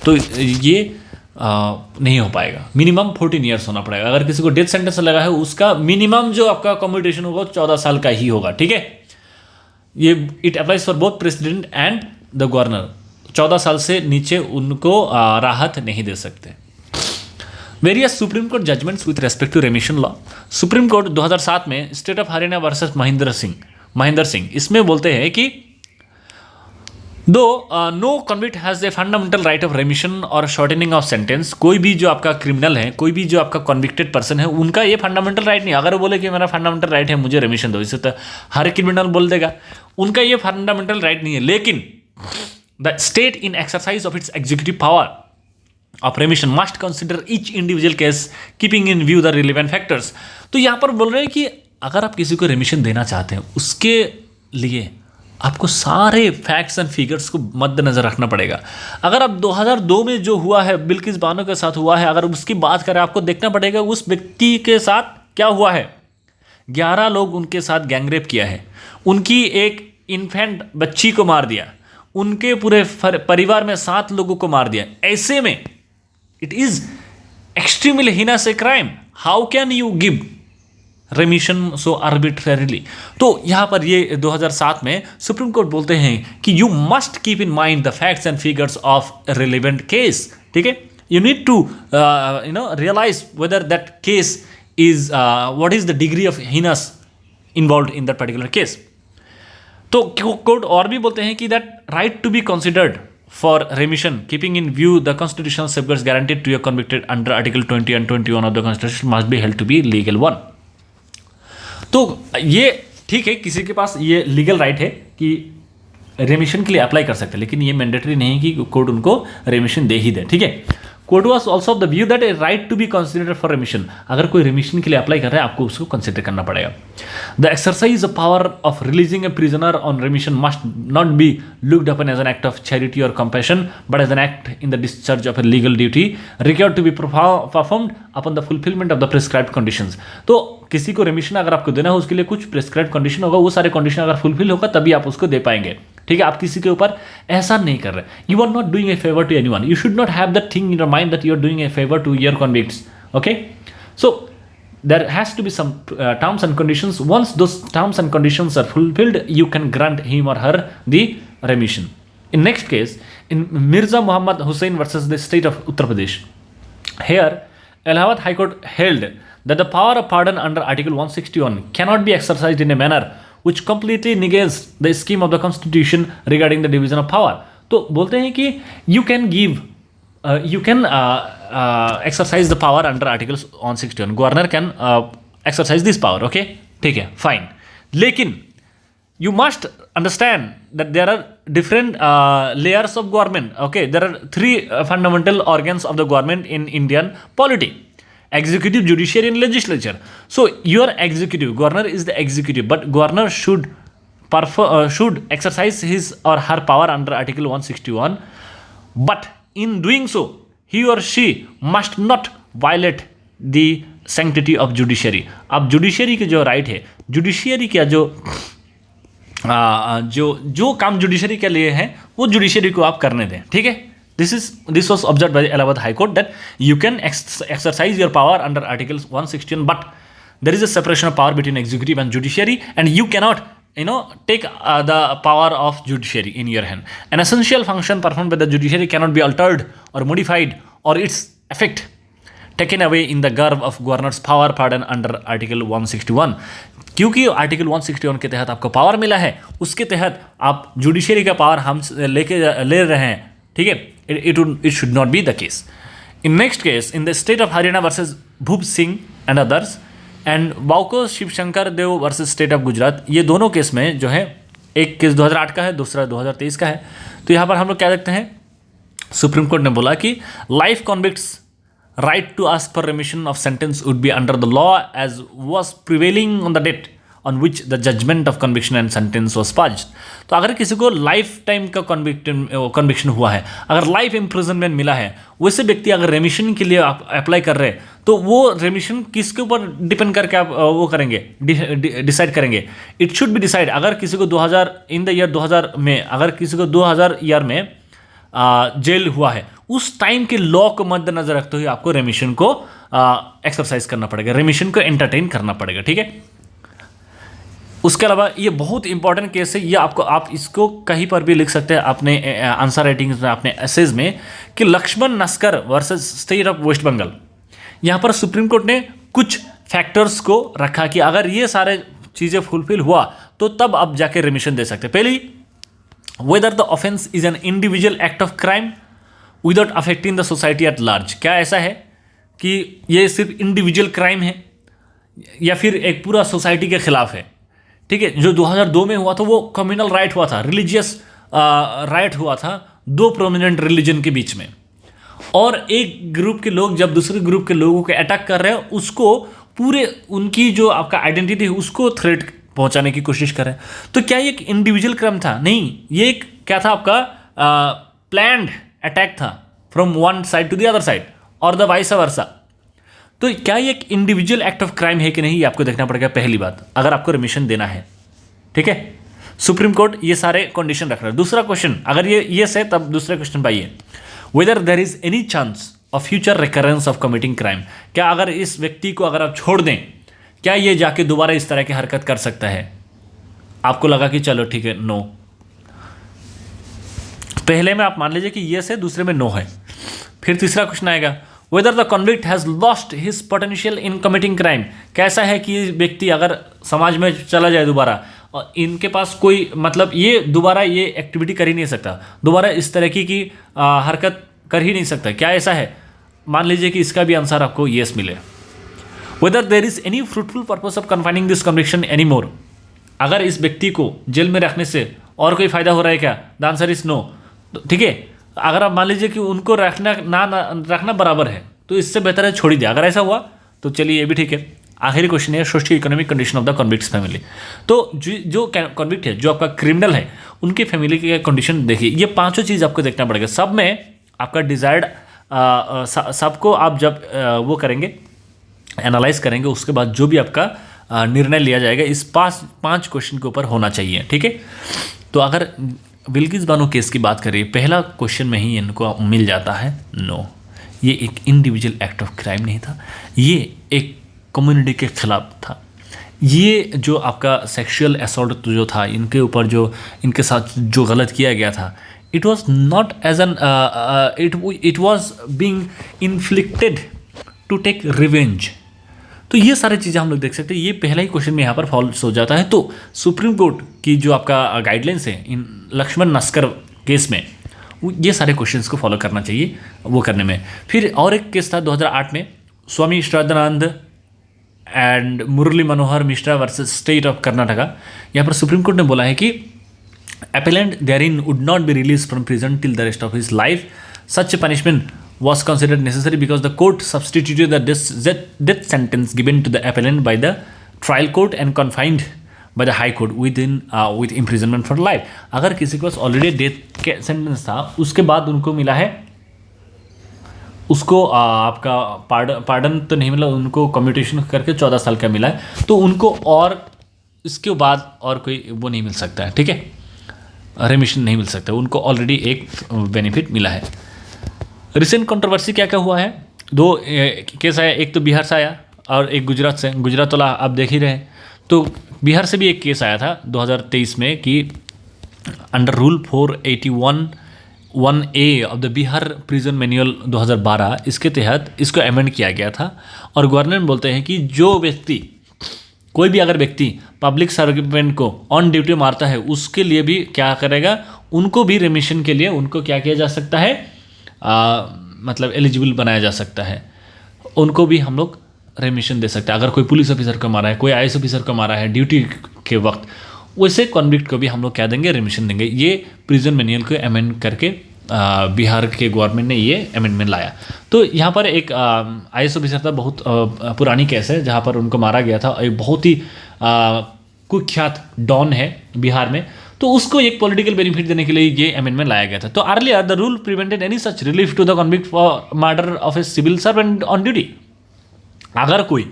तो ये नहीं हो पाएगा, मिनिमम 14 ईयर्स होना पड़ेगा। अगर किसी को डेथ सेंटेंस लगा है उसका मिनिमम जो आपका कम्यूटेशन होगा 14 साल का ही होगा, ठीक है। ये it applies for both president and the governor, 14 साल से नीचे उनको राहत नहीं दे सकते। Various supreme court judgments with respect to remission law. Supreme court 2007 में state of Haryana versus Mahendra Singh इसमें बोलते हैं कि दो no convict has a fundamental right of remission और शॉर्टनिंग ऑफ सेंटेंस। कोई भी जो आपका क्रिमिनल है, कोई भी जो आपका कन्विक्टेड पर्सन है, उनका ये फंडामेंटल राइट नहीं। अगर वो बोले कि मेरा फंडामेंटल राइट है मुझे रेमिशन दो, इसे तो हर क्रिमिनल बोल देगा, उनका ये फंडामेंटल राइट नहीं है। लेकिन the state in exercise of its executive power of रेमिशन must consider each individual case keeping in view the relevant factors. तो यहाँ पर बोल रहे हैं कि अगर आप किसी को रेमिशन देना चाहते हैं उसके लिए आपको सारे फैक्ट्स एंड फिगर्स को मद्देनजर रखना पड़ेगा। अगर आप 2002 में जो हुआ है बिल्किस बानो के साथ हुआ है, अगर उसकी बात करें आपको देखना पड़ेगा उस व्यक्ति के साथ क्या हुआ है। 11 लोग उनके साथ गैंगरेप किया है, उनकी एक इन्फेंट बच्ची को मार दिया, उनके पूरे परिवार में 7 लोगों को मार दिया। ऐसे में it is extremely heinous a crime, how can you give रेमिशन so arbitrarily. तो यहाँ पर ये 2007 में सुप्रीम कोर्ट बोलते हैं कि you must keep in mind the facts and figures of relevant case, ठीक है। You need to realise whether that case is what is the degree of heinous involve in that particular case. तो court और भी बोलते हैं कि that right to be considered for remission keeping in view the constitutional safeguards guaranteed to your convicted under article 20 and 21 of the constitution must be held to be legal one. तो ये ठीक है, किसी के पास ये लीगल राइट है कि रेमिशन के लिए अप्लाई कर सकते हैं, लेकिन ये मैंडेटरी नहीं है कि कोर्ट उनको रेमिशन दे ही दे, ठीक है। Court was also of the view that a right to be considered for remission. अगर कोई रेमिशन के लिए अप्लाई कर रहा है आपको उसको कंसिडर करना पड़ेगा। The exercise of power of releasing a prisoner on remission must not be looked upon as an act of charity और compassion but as an act in the discharge of a legal duty required to be performed upon the fulfilment of the prescribed conditions. तो किसी को रेमिशन अगर आपको देना हो उसके लिए कुछ प्रिस्क्राइब्ड कंडीशन होगा, वो सारे कंडीशन अगर फुलफिल होगा तभी आप उसको दे पाएंगे, ठीक है। आप किसी के ऊपर एहसान नहीं कर रहे, you are not doing a favour to anyone, you should not have that thing in your mind that you are doing a favour to your convicts, okay. So there has to be some terms and conditions. Once those terms and conditions are fulfilled, you can grant him or her the remission. In next case, in Mirza Muhammad Hussain versus the state of Uttar Pradesh, here Allahabad High Court held that the power of pardon under Article 161 cannot be exercised in a manner which completely negates the scheme of the Constitution regarding the division of power. तो बोलते हैं कि you can give you can exercise the power under Article 161. Governor can exercise this power, okay? ठीक है, fine. लेकिन you must understand that there are different layers of government, okay? There are 3 fundamental organs of the government in Indian polity: executive, judiciary, and legislature. So your executive, governor is the executive, but governor should exercise his or her power under Article 161. But in doing so, he or she must not violate the sanctity of judiciary. अब judiciary के जो right है, judiciary का जो जो जो काम judiciary के लिए है वो जुडिशरी को आप करने दें, ठीक है। This was observe by Allahabad high court that you can exercise your power under article 161 but there is a separation of power between executive and judiciary and you cannot take the power of judiciary in your hand. An essential function performed by the judiciary cannot be altered or modified or its effect taken away in the garb of governor's power pardon under article 161. क्योंकि article 161 के तहत आपको power मिला है, उसके तहत आप judiciary का पावर हम ले रहे हैं, ठीक है। It should not be the case. In next case in the state of Haryana versus Bhoop Singh and others and बाउको शिवशंकर देव वर्सेस स्टेट ऑफ गुजरात, ये दोनों केस में जो है एक केस 2008 का है, दूसरा 2023 का है। तो यहाँ पर हम लोग क्या देखते हैं, सुप्रीम कोर्ट ने बोला कि life convicts right to ask for remission of sentence would be under the law as was prevailing on the date on which the judgment of conviction and sentence was passed. तो अगर किसी को life time का conviction हुआ है, अगर life imprisonment मिला है, वैसे व्यक्ति अगर रेमिशन के लिए आप अप्लाई कर रहे हैं तो वो रेमिशन किसके ऊपर डिपेंड करके आप वो करेंगे, डिसाइड करेंगे। इट शुड बी डिसाइड अगर किसी को 2000 इन द ईयर 2000 में अगर किसी को 2000 ईयर में जेल हुआ है, उस टाइम के लॉ को मद्देनजर रखते हुए आपको रेमिशन को एक्सरसाइज करना पड़ेगा, रेमिशन को एंटरटेन करना पड़ेगा, ठीक है। उसके अलावा ये बहुत इंपॉर्टेंट केस है, ये आप इसको कहीं पर भी लिख सकते हैं अपने आंसर राइटिंग्स में, अपने एसेज में, कि Laxman Naskar versus state of West Bengal. यहाँ पर सुप्रीम कोर्ट ने कुछ फैक्टर्स को रखा कि अगर ये सारे चीज़ें फुलफिल हुआ तो तब आप जाके रेमिशन दे सकते हैं। पहली, whether the offence is an individual act of crime without affecting the society at large. क्या ऐसा है कि ये सिर्फ इंडिविजुअल क्राइम है या फिर एक पूरा सोसाइटी के खिलाफ है, ठीक है। जो 2002 में हुआ था वो कम्युनल राइट हुआ था, रिलीजियस राइट हुआ था दो प्रोमिनेंट रिलीजन के बीच में, और एक ग्रुप के लोग जब दूसरे ग्रुप के लोगों को अटैक कर रहे हैं, उसको पूरे उनकी जो आपका आइडेंटिटी है उसको थ्रेट पहुंचाने की कोशिश कर रहे हैं। तो क्या ये एक इंडिविजुअल क्राइम था? नहीं, ये एक क्या था, आपका प्लान्ड अटैक था from one side to the other side और द वाइस वर्सा। तो क्या ये एक इंडिविजुअल एक्ट ऑफ क्राइम है कि नहीं, ये आपको देखना पड़ेगा पहली बात, अगर आपको रेमिशन देना है, ठीक है। सुप्रीम कोर्ट ये सारे कंडीशन रख रहा है। दूसरा क्वेश्चन, अगर ये है तब दूसरे क्वेश्चन पाइए, whether there is any chance of future recurrence of committing crime. क्या अगर इस व्यक्ति को अगर आप छोड़ दें, क्या ये जाके दोबारा इस तरह की हरकत कर सकता है? आपको लगा कि चलो ठीक है, नो, पहले में आप मान लीजिए कि यस है, दूसरे में नो है। फिर तीसरा क्वेश्चन आएगा, whether the convict has lost his potential in committing crime. कैसा है कि व्यक्ति अगर समाज में चला जाए दोबारा और इनके पास कोई मतलब ये दोबारा ये एक्टिविटी कर ही नहीं सकता, दोबारा इस तरह की हरकत कर ही नहीं सकता, क्या ऐसा है? मान लीजिए कि इसका भी आंसर आपको येस मिले। Whether there is any fruitful purpose of confining this conviction any more. अगर इस व्यक्ति को जेल में रखने से और कोई फायदा हो रहा है क्या? द आंसर इज नो, ठीक है। अगर आप मान लीजिए कि उनको रखना ना रखना बराबर है तो इससे बेहतर है छोड़ ही दिया। अगर ऐसा हुआ तो चलिए ये भी ठीक है। आखिरी क्वेश्चन है, socio economic condition of the convicts family. तो जो कन्विक्ट है, जो आपका क्रिमिनल है, उनकी फैमिली की कंडीशन देखिए। ये पांचों चीज़ आपको देखना पड़ेगा। सब में आपका डिजायर्ड सबको आप जब वो करेंगे, एनालाइज करेंगे, उसके बाद जो भी आपका निर्णय लिया जाएगा इस पांच क्वेश्चन के ऊपर होना चाहिए, ठीक है। तो अगर बिल्किस बानो केस की बात करें, पहला क्वेश्चन में ही इनको मिल जाता है नो, ये एक इंडिविजुअल एक्ट ऑफ क्राइम नहीं था, ये एक कम्युनिटी के खिलाफ था। ये जो आपका सेक्सुअल असॉल्ट जो था, इनके ऊपर जो इनके साथ जो गलत किया गया था, it was not as an it was being inflicted to take revenge. तो ये सारी चीज़ें हम लोग देख सकते हैं। ये पहला ही क्वेश्चन में यहाँ पर फॉल्स हो जाता है। तो सुप्रीम कोर्ट की जो आपका गाइडलाइंस है इन लक्ष्मण नस्कर केस में, ये सारे क्वेश्चंस को फॉलो करना चाहिए वो करने में। फिर और एक केस था 2008 में, Swami Shraddhanand and Murli Manohar Mishra versus state of Karnataka. यहाँ पर सुप्रीम कोर्ट ने बोला है कि appellant therein would not be released from prison till the rest of his life. Such a punishment was considered necessary because the court substituted the death sentence given to the appellant by the trial court and confined by the high court with imprisonment for life. अगर किसी के पास already death के sentence था, उसके बाद उनको मिला है, उसको आपका पार्डन तो नहीं मिला, उनको कम्यूटेशन करके 14 साल का मिला है, तो उनको और इसके बाद और कोई वो नहीं मिल सकता है, ठीक है, रेमिशन नहीं मिल सकता, उनको ऑलरेडी एक बेनिफिट मिला है। रिसेंट कंट्रोवर्सी क्या क्या हुआ है, दो केस आया, एक तो बिहार से आया और एक गुजरात से। गुजरात वाला आप देख ही रहे हैं। तो बिहार से भी एक केस आया था 2023 में कि under rule 481(1)(a of the Bihar prison manual 2012, इसके तहत इसको अमेंड किया गया था। और गवर्नमेंट बोलते हैं कि जो व्यक्ति, कोई भी अगर व्यक्ति पब्लिक सर्वेंट को ऑन ड्यूटी मारता है, उसके लिए भी क्या करेगा, उनको भी रेमिशन के लिए उनको क्या किया जा सकता है, मतलब एलिजिबल बनाया जा सकता है, उनको भी हम लोग रेमिशन दे सकते हैं। अगर कोई पुलिस ऑफिसर को मारा है, कोई आईएएस ऑफिसर को मारा है ड्यूटी के वक्त, वैसे कॉन्विक्ट को भी हम लोग क्या देंगे, रेमिशन देंगे। ये प्रिजन मैनुअल को अमेंड करके बिहार के गवर्नमेंट ने ये अमेंडमेंट लाया। तो यहाँ पर एक आईएएस ऑफिसर था, बहुत पुरानी केस है, जहाँ पर उनको मारा गया था। एक बहुत ही कुख्यात डॉन है बिहार में, तो उसको एक पॉलिटिकल बेनिफिट देने के लिए ये अमेंडमेंट लाया गया था। तो earlier the rule prevented any such relief to the convict for murder of a civil servant on duty. अगर कोई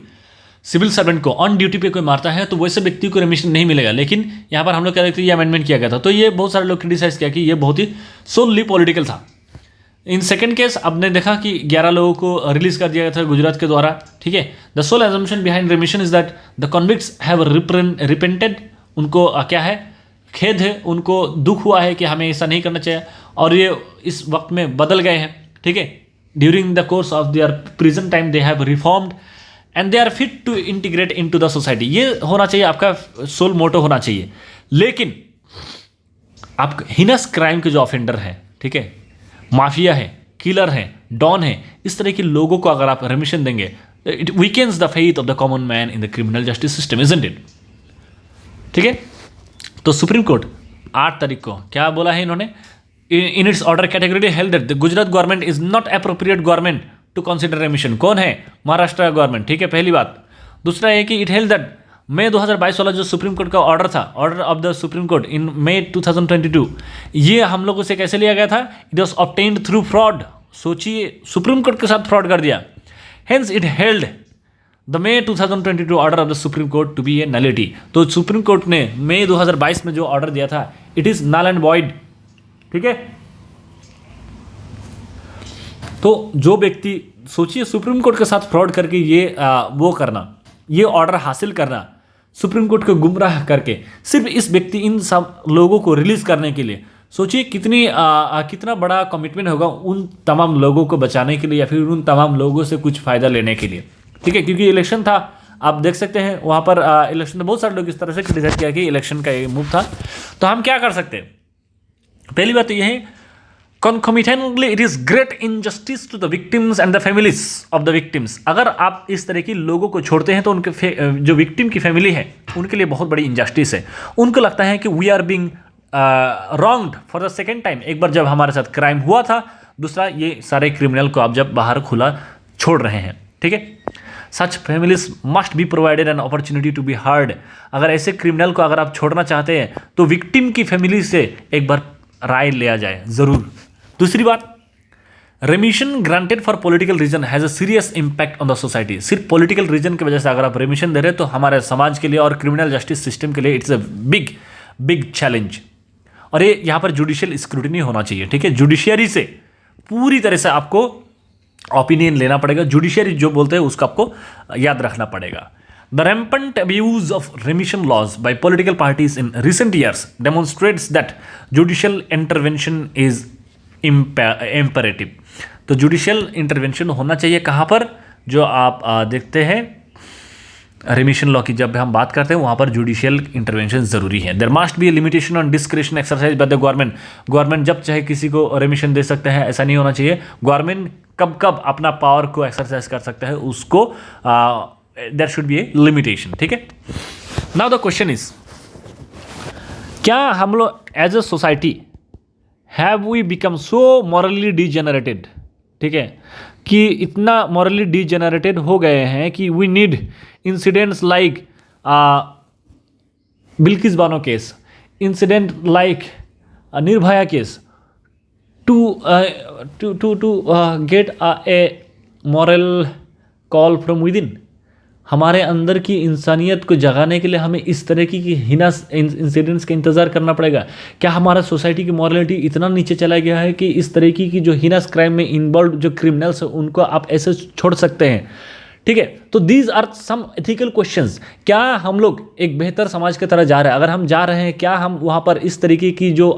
सिविल सर्वेंट को ऑन ड्यूटी पे कोई मारता है तो वैसे व्यक्ति को रेमिशन नहीं मिलेगा। लेकिन यहाँ पर हम लोग कह रहे थे ये अमेंडमेंट किया गया था, तो ये बहुत सारे लोग क्रिटिसाइज किया कि ये बहुत ही सोलली पॉलिटिकल था। इन सेकंड केस आपने देखा कि 11 लोगों को रिलीज कर दिया गया था गुजरात के द्वारा, ठीक है। The sole assumption behind remission is that the convicts have repented, उनको क्या है, खेद है, उनको दुख हुआ है कि हमें ऐसा नहीं करना चाहिए, और ये इस वक्त में बदल गए हैं, ठीक है। During the course of their prison time they have reformed and they are fit to integrate into the society. ये होना चाहिए, आपका सोल मोटो होना चाहिए। लेकिन आप हिनस क्राइम के जो ऑफेंडर हैं, ठीक है, माफिया है, किलर है, डॉन है, इस तरह के लोगों को अगर आप रेमिशन देंगे, it weakens the faith of the common man in the criminal justice system, isn't it, ठीक है। तो सुप्रीम कोर्ट 8 तारीख को क्या बोला है इन्होंने, in its order category held that the Gujarat government is not appropriate government to consider remission. कौन है, महाराष्ट्र गवर्नमेंट, ठीक है, पहली बात। दूसरा है कि इट हेल्ड दैट मई 2022 वाला जो सुप्रीम कोर्ट का ऑर्डर था, order of the supreme Court in May 2022, ये हम लोगों से कैसे लिया गया था, it was obtained through fraud. सोचिए, सुप्रीम कोर्ट के साथ फ्रॉड कर दिया। Hence it held the May 2022 order of the supreme Court to be a nullity. तो सुप्रीम कोर्ट ने मई 2022 में जो ऑर्डर दिया था, it is null and void, ठीक है। तो जो व्यक्ति, सोचिए, सुप्रीम कोर्ट के साथ फ्रॉड करके ये वो करना, ये ऑर्डर हासिल करना, सुप्रीम कोर्ट को गुमराह करके सिर्फ इस व्यक्ति, इन सब लोगों को रिलीज करने के लिए, सोचिए कितना बड़ा कमिटमेंट होगा उन तमाम लोगों को बचाने के लिए, या फिर उन तमाम लोगों से कुछ फायदा लेने के लिए, ठीक है। क्योंकि इलेक्शन था, आप देख सकते हैं वहाँ पर इलेक्शन में बहुत सारे लोग इस तरह से क्रिटिसाइज किया कि इलेक्शन का ये मूव था। तो हम क्या कर सकते हैं, पहली बात तो यह है, concomitantly it is great injustice to the victims and the families of the victims। अगर आप इस तरह की लोगों को छोड़ते हैं तो उनके जो विक्टिम की फैमिली है उनके लिए बहुत बड़ी इंजस्टिस है। उनको लगता है कि we are being wronged for the second time. एक बार जब हमारे साथ क्राइम हुआ था, दूसरा ये सारे क्रिमिनल को आप जब बाहर खुला छोड़ रहे हैं, ठीक है। Such families must be provided an opportunity to be heard. अगर ऐसे क्रिमिनल को अगर आप छोड़ना चाहते हैं तो विक्टिम की फैमिली से एक बार राय लिया जाए ज़रूर। दूसरी बात, remission granted for political reason has a serious impact on the society. सिर्फ पॉलिटिकल रीजन की वजह से अगर आप रेमिशन दे रहे हैं तो हमारे समाज के लिए और क्रिमिनल जस्टिस सिस्टम के लिए इट्स अ बिग चैलेंज। और ये यहाँ पर जुडिशियल स्क्रूटिनी होना चाहिए, ठीक है। जुडिशियरी से पूरी तरह से आपको ओपिनियन लेना पड़ेगा। जुडिशियरी जो बोलते हैं उसको आपको याद रखना पड़ेगा। The rampant abuse of remission laws by political parties in recent years demonstrates that judicial intervention is imperative। तो जुडिशियल इंटरवेंशन होना चाहिए कहाँ पर, जो आप देखते हैं रेमिशन लॉ की जब हम बात करते हैं वहाँ पर जुडिशियल इंटरवेंशन ज़रूरी है। There must be a limitation on discretion exercise by the government. Government जब चाहे किसी को रेमिशन दे सकते हैं, ऐसा नहीं होना चाहिए। गवर्नमेंट कब कब अपना पावर को एक्सरसाइज कर सकता है, उसको there should be a limitation, ठीक है। नाउ द क्वेश्चन इज, क्या हम लोग as a society have we become so morally degenerated, ठीक है, कि इतना मॉरली डिजेनरेटेड हो गए हैं कि we need incidents like Bilkis Bano case, incident like Nirbhaya case to get a moral call from within. हमारे अंदर की इंसानियत को जगाने के लिए हमें इस तरह की हिनास इंसिडेंट्स का इंतज़ार करना पड़ेगा? क्या हमारा सोसाइटी की मॉरलिटी इतना नीचे चला गया है कि इस तरीके की जो हिनास क्राइम में इन्वॉल्व जो क्रिमिनल्स हैं उनको आप ऐसे छोड़ सकते हैं? ठीक है, तो these are some ethical questions. क्या हम लोग एक बेहतर समाज की तरह जा रहे हैं? अगर हम जा रहे हैं, क्या हम वहाँ पर इस तरीके की जो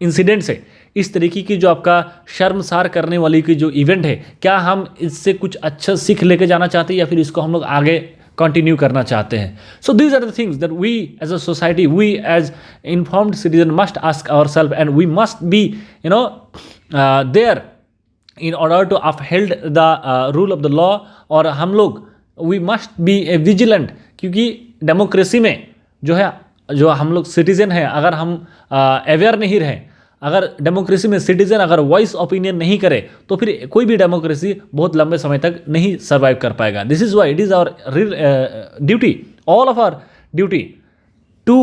इंसिडेंट्स है, इस तरीके की जो आपका शर्मसार करने वाली की जो इवेंट है, क्या हम इससे कुछ अच्छा सीख लेके जाना चाहते हैं या फिर इसको हम लोग आगे कंटिन्यू करना चाहते हैं? So these are the things that we as a society, we as informed citizen must ask our self, and we must be there in order to uphold the rule of the law। और हम लोग we must be vigilant, क्योंकि democracy में जो है, जो हम लोग सिटीजन हैं, अगर हम अवेयर नहीं रहे, अगर डेमोक्रेसी में सिटीजन अगर वॉइस ओपिनियन नहीं करे, तो फिर कोई भी डेमोक्रेसी बहुत लंबे समय तक नहीं सर्वाइव कर पाएगा। This is why it is our duty, all of our duty to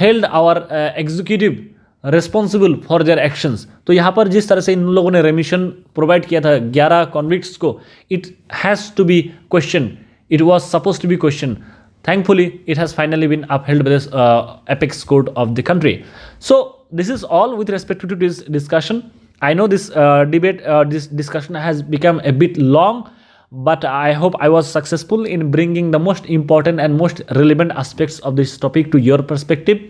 held our executive responsible for their actions. तो यहाँ पर जिस तरह से इन लोगों ने रेमिशन प्रोवाइड किया था 11 कॉन्विक्ट्स को, it has to be question, it was suppose to be question. Thankfully, it has finally been upheld by this apex court of the country. So this is all with respect to this discussion. I know this debate, this discussion has become a bit long, but I hope I was successful in bringing the most important and most relevant aspects of this topic to your perspective.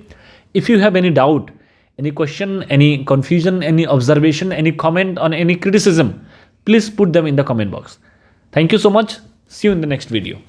If you have any doubt, any question, any confusion, any observation, any comment on any criticism, please put them in the comment box. Thank you so much. See you in the next video.